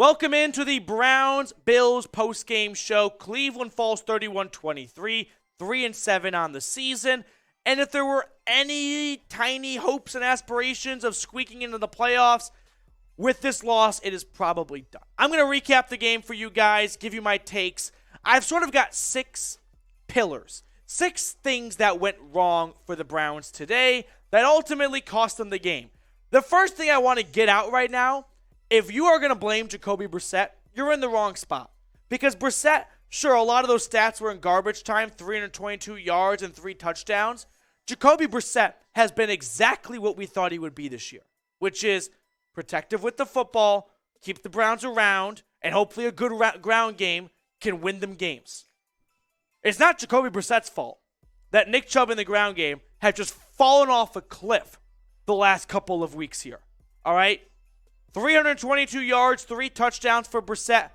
Welcome into the Browns-Bills postgame show. Cleveland falls 31-23, 3-7 on the season. And if there were any tiny hopes and aspirations of squeaking into the playoffs, with this loss, it is probably done. I'm going to recap the game for you guys, give you my takes. I've sort of got 6 pillars, 6 things that went wrong for the Browns today that ultimately cost them the game. The first thing I want to get out right now, if you are going to blame Jacoby Brissett, you're in the wrong spot. Because Brissett, sure, a lot of those stats were in garbage time, 322 yards and 3 touchdowns. Jacoby Brissett has been exactly what we thought he would be this year, which is protective with the football, keep the Browns around, and hopefully a good ground game can win them games. It's not Jacoby Brissett's fault that Nick Chubb in the ground game has just fallen off a cliff the last couple of weeks here. All right? 322 yards, 3 touchdowns for Brissett.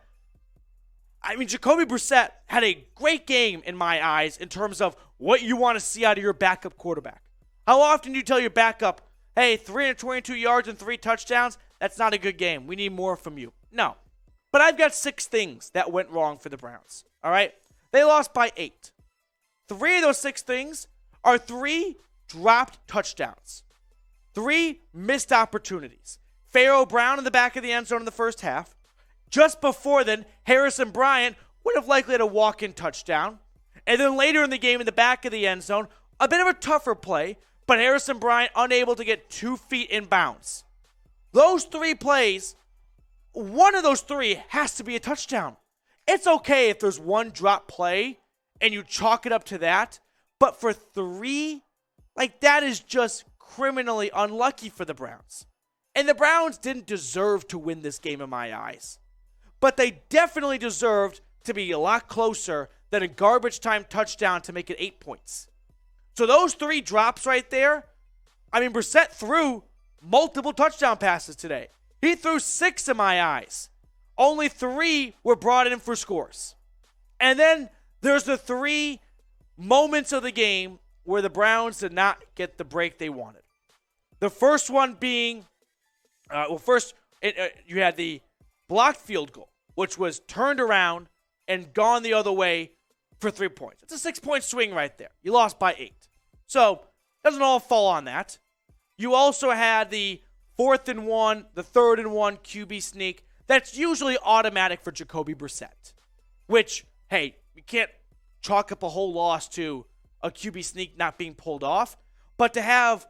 I mean, Jacoby Brissett had a great game in my eyes in terms of what you want to see out of your backup quarterback. How often do you tell your backup, hey, 322 yards and 3 touchdowns, that's not a good game. We need more from you. No. But I've got 6 things that went wrong for the Browns. All right? They lost by 8. 3 of those 6 things are 3 dropped touchdowns. 3 missed opportunities. Pharaoh Brown in the back of the end zone in the first half. Just before then, Harrison Bryant would have likely had a walk-in touchdown. And then later in the game in the back of the end zone, a bit of a tougher play, but Harrison Bryant unable to get 2 feet in bounds. Those 3 plays, one of those 3 has to be a touchdown. It's okay if there's 1 drop play and you chalk it up to that, but for 3, that is just criminally unlucky for the Browns. And the Browns didn't deserve to win this game in my eyes. But they definitely deserved to be a lot closer than a garbage time touchdown to make it 8 points. So those 3 drops right there, I mean, Brissett threw multiple touchdown passes today. He threw 6 in my eyes. Only 3 were brought in for scores. And then there's the 3 moments of the game where the Browns did not get the break they wanted. The first one being, you had the blocked field goal, which was turned around and gone the other way for 3 points. It's a 6-point swing right there. You lost by 8. So, doesn't all fall on that. You also had the 4th and 1, the 3rd and 1 QB sneak. That's usually automatic for Jacoby Brissett, which, hey, you can't chalk up a whole loss to a QB sneak not being pulled off, but to have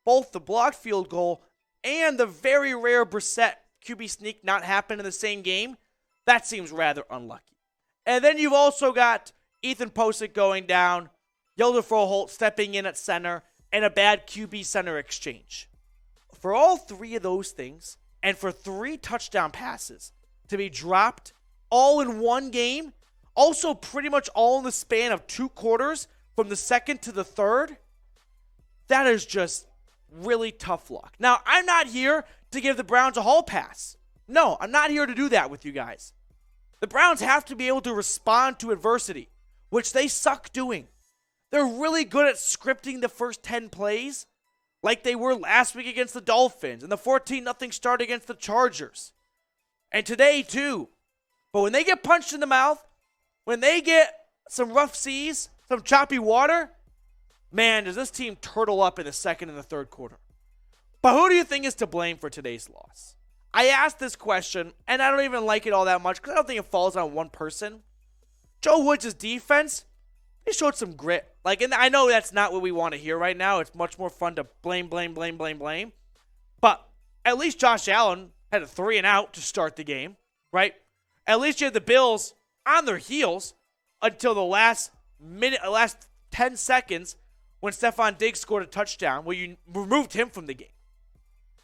both the blocked field goal and the very rare Brissett QB sneak not happen in the same game, that seems rather unlucky. And then you've also got Ethan Posick going down, Yelder Froholt stepping in at center, and a bad QB center exchange. For all 3 of those things, and for 3 touchdown passes to be dropped all in one game, also pretty much all in the span of 2 quarters from the 2nd to the 3rd, that is just really tough luck. Now, I'm not here to give the Browns a hall pass. No, I'm not here to do that with you guys. The Browns have to be able to respond to adversity, which they suck doing. They're really good at scripting the first 10 plays, like they were last week against the Dolphins and the 14-0 start against the Chargers. And today, too. But when they get punched in the mouth, when they get some rough seas, some choppy water, man, does this team turtle up in the 2nd and the 3rd quarter. But who do you think is to blame for today's loss? I asked this question, and I don't even like it all that much because I don't think it falls on one person. Joe Woods' defense, they showed some grit. And I know that's not what we want to hear right now. It's much more fun to blame. But at least Josh Allen had a 3 and out to start the game, right? At least you had the Bills on their heels until the last 10 seconds when Stephon Diggs scored a touchdown where you removed him from the game.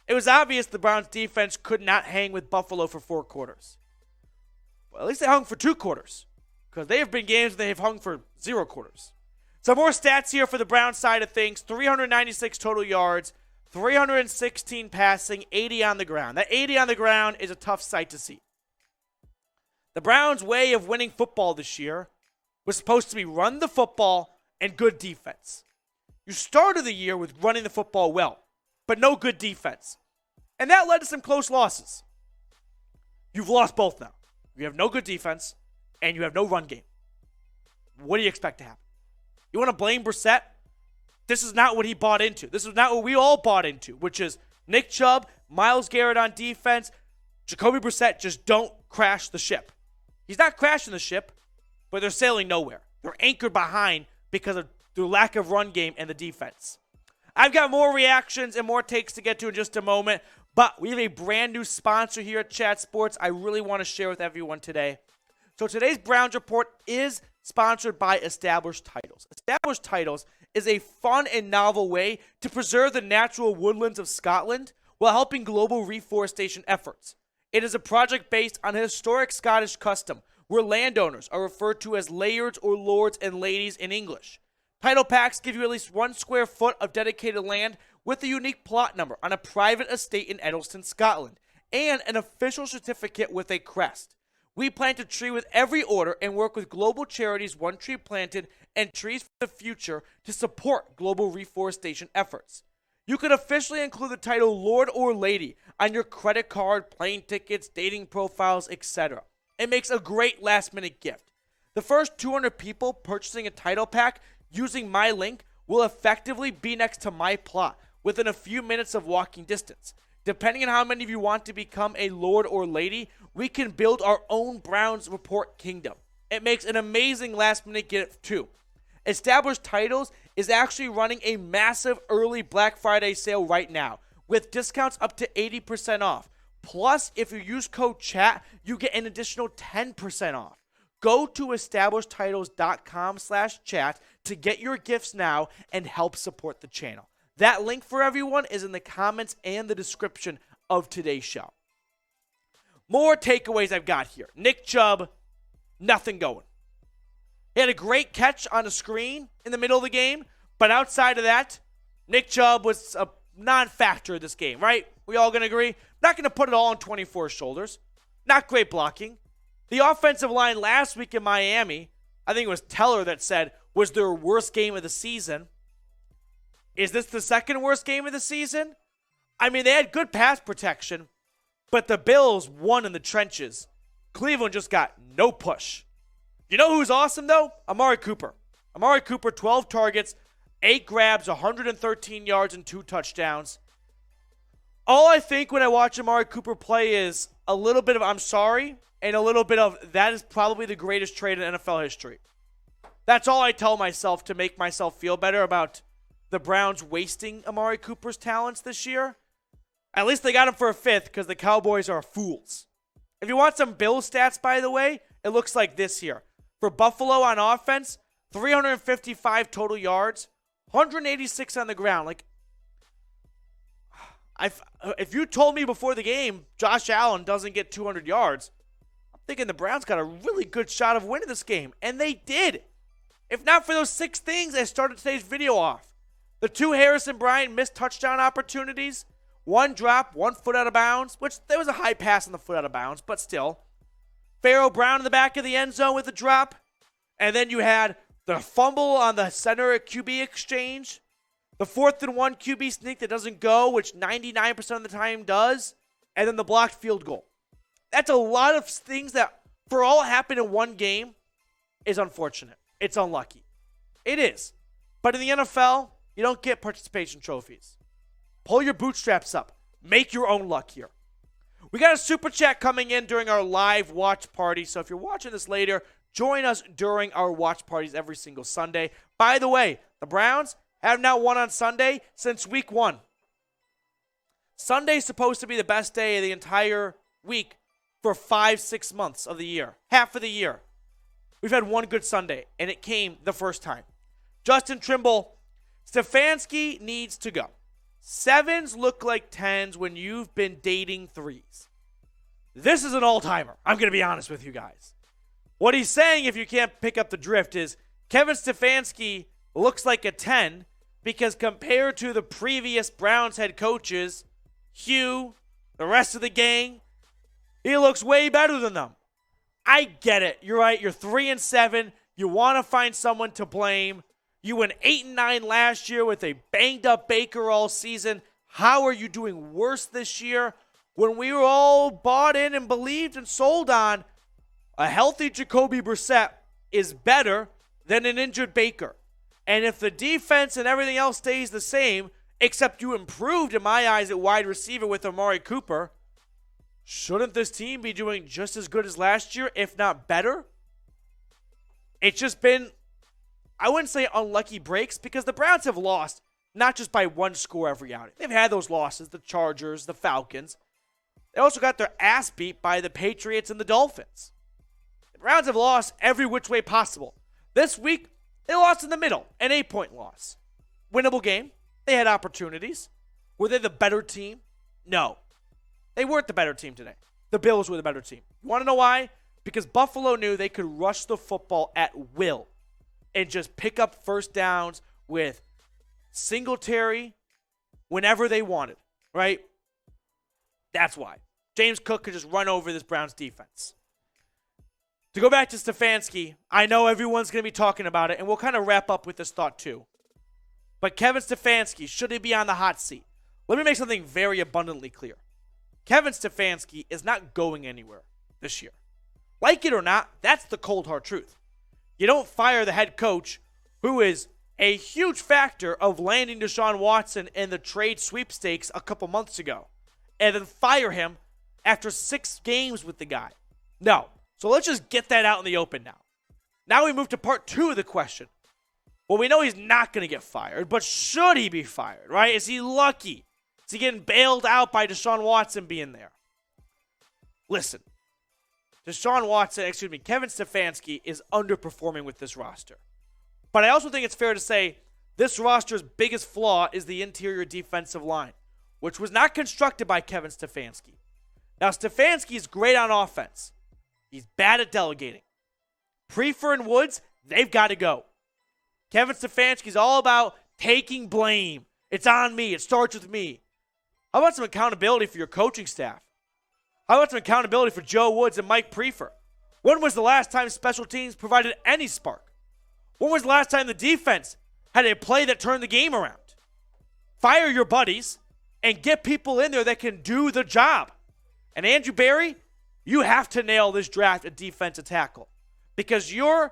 It was obvious the Browns defense could not hang with Buffalo for 4 quarters. Well, at least they hung for 2 quarters because there have been games where they have hung for 0 quarters. Some more stats here for the Browns side of things. 396 total yards, 316 passing, 80 on the ground. That 80 on the ground is a tough sight to see. The Browns' way of winning football this year was supposed to be run the football and good defense. You started the year with running the football well, but no good defense. And that led to some close losses. You've lost both now. You have no good defense, and you have no run game. What do you expect to happen? You want to blame Brissett? This is not what he bought into. This is not what we all bought into, which is Nick Chubb, Myles Garrett on defense, Jacoby Brissett, just don't crash the ship. He's not crashing the ship, but they're sailing nowhere. They're anchored behind because of the lack of run game and the defense. I've got more reactions and more takes to get to in just a moment, but we have a brand new sponsor here at Chat Sports I really want to share with everyone today. So today's Browns Report is sponsored by Established Titles. Established Titles is a fun and novel way to preserve the natural woodlands of Scotland while helping global reforestation efforts. It is a project based on a historic Scottish custom where landowners are referred to as lairds or lords and ladies in English. Title packs give you at least 1 square foot of dedicated land with a unique plot number on a private estate in Edelston, Scotland, and an official certificate with a crest. We plant a tree with every order and work with global charities One Tree Planted and Trees for the Future to support global reforestation efforts. You can officially include the title Lord or Lady on your credit card, plane tickets, dating profiles, etc. It makes a great last-minute gift. The first 200 people purchasing a title pack using my link will effectively be next to my plot within a few minutes of walking distance. Depending on how many of you want to become a Lord or Lady, we can build our own Browns Report kingdom. It makes an amazing last-minute gift too. Established Titles is actually running a massive early Black Friday sale right now with discounts up to 80% off. Plus, if you use code CHAT, you get an additional 10% off. Go to establishedtitles.com/chat to get your gifts now and help support the channel. That link for everyone is in the comments and the description of today's show. More takeaways I've got here. Nick Chubb, nothing going. He had a great catch on a screen in the middle of the game, but outside of that, Nick Chubb was a non-factor in this game, right? We all going to agree? Not going to put it all on 24's shoulders. Not great blocking. The offensive line last week in Miami, I think it was Teller that said, was their worst game of the season. Is this the second worst game of the season? I mean, they had good pass protection, but the Bills won in the trenches. Cleveland just got no push. You know who's awesome, though? Amari Cooper. Amari Cooper, 12 targets, 8 grabs, 113 yards, and 2 touchdowns. All I think when I watch Amari Cooper play is a little bit of I'm sorry and a little bit of that is probably the greatest trade in NFL history. That's all I tell myself to make myself feel better about the Browns wasting Amari Cooper's talents this year. At least they got him for a 5th because the Cowboys are fools. If you want some Bills stats, by the way, it looks like this here. For Buffalo on offense, 355 total yards, 186 on the ground. Like, if you told me before the game Josh Allen doesn't get 200 yards, I'm thinking the Browns got a really good shot of winning this game. And they did. If not for those 6 things I started today's video off. The 2 Harrison Bryant missed touchdown opportunities, 1 drop, 1 foot out of bounds, which there was a high pass on the foot out of bounds, but still. Pharaoh Brown in the back of the end zone with a drop. And then you had the fumble on the center QB exchange. The 4th and 1 QB sneak that doesn't go, which 99% of the time does. And then the blocked field goal. That's a lot of things that, for all happened in one game, is unfortunate. It's unlucky. It is. But in the NFL, you don't get participation trophies. Pull your bootstraps up. Make your own luck here. We got a super chat coming in during our live watch party. So if you're watching this later, join us during our watch parties every single Sunday. By the way, the Browns have not won on Sunday since week 1. Sunday's supposed to be the best day of the entire week for 5-6 months of the year. Half of the year. We've had one good Sunday, and it came the first time. Justin Trimble, Stefanski needs to go. 7s look like 10s when you've been dating 3s. This is an all-timer. I'm going to be honest with you guys. What he's saying, if you can't pick up the drift, is Kevin Stefanski looks like a 10 because compared to the previous Browns head coaches, Hugh, the rest of the gang, he looks way better than them. I get it. You're right. You're 3-7. You want to find someone to blame. You went 8-9 last year with a banged-up Baker all season. How are you doing worse this year? when we were all bought in and believed and sold on a healthy Jacoby Brissett is better than an injured Baker. And if the defense and everything else stays the same, except you improved in my eyes at wide receiver with Amari Cooper, shouldn't this team be doing just as good as last year, if not better? It's just been, I wouldn't say unlucky breaks, because the Browns have lost not just by one score every outing. They've had those losses, the Chargers, the Falcons. They also got their ass beat by the Patriots and the Dolphins. The Browns have lost every which way possible. This week, they lost in the middle, an 8-point loss. Winnable game. They had opportunities. Were they the better team? No. They weren't the better team today. The Bills were the better team. You want to know why? Because Buffalo knew they could rush the football at will and just pick up first downs with Singletary whenever they wanted, right? That's why. James Cook could just run over this Browns defense. To go back to Stefanski, I know everyone's going to be talking about it, and we'll kind of wrap up with this thought too. But Kevin Stefanski, should he be on the hot seat? Let me make something very abundantly clear. Kevin Stefanski is not going anywhere this year. Like it or not, that's the cold hard truth. You don't fire the head coach, who is a huge factor of landing Deshaun Watson in the trade sweepstakes a couple months ago, and then fire him after 6 games with the guy. No. So let's just get that out in the open now. Now we move to part 2 of the question. Well, we know he's not going to get fired, but should he be fired, right? Is he lucky? Is he getting bailed out by Deshaun Watson being there? Listen, Kevin Stefanski is underperforming with this roster. But I also think it's fair to say this roster's biggest flaw is the interior defensive line, which was not constructed by Kevin Stefanski. Now, Stefanski is great on offense. He's bad at delegating. Prefer and Woods, they've got to go. Kevin Stefanski's all about taking blame. It's on me. It starts with me. How about some accountability for your coaching staff? How about some accountability for Joe Woods and Mike Prefer? When was the last time special teams provided any spark? When was the last time the defense had a play that turned the game around? Fire your buddies and get people in there that can do the job. And Andrew Berry, you have to nail this draft at defensive tackle, because your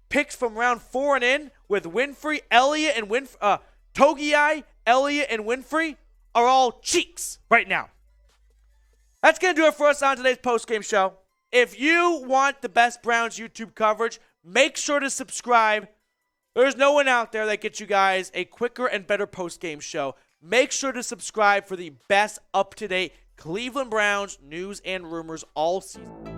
picks from round 4 and in with Winfrey, Elliott, and Togiai, Elliott, and Winfrey are all cheeks right now. That's going to do it for us on today's postgame show. If you want the best Browns YouTube coverage, make sure to subscribe. There's no one out there that gets you guys a quicker and better postgame show. Make sure to subscribe for the best up-to-date Cleveland Browns news and rumors all season.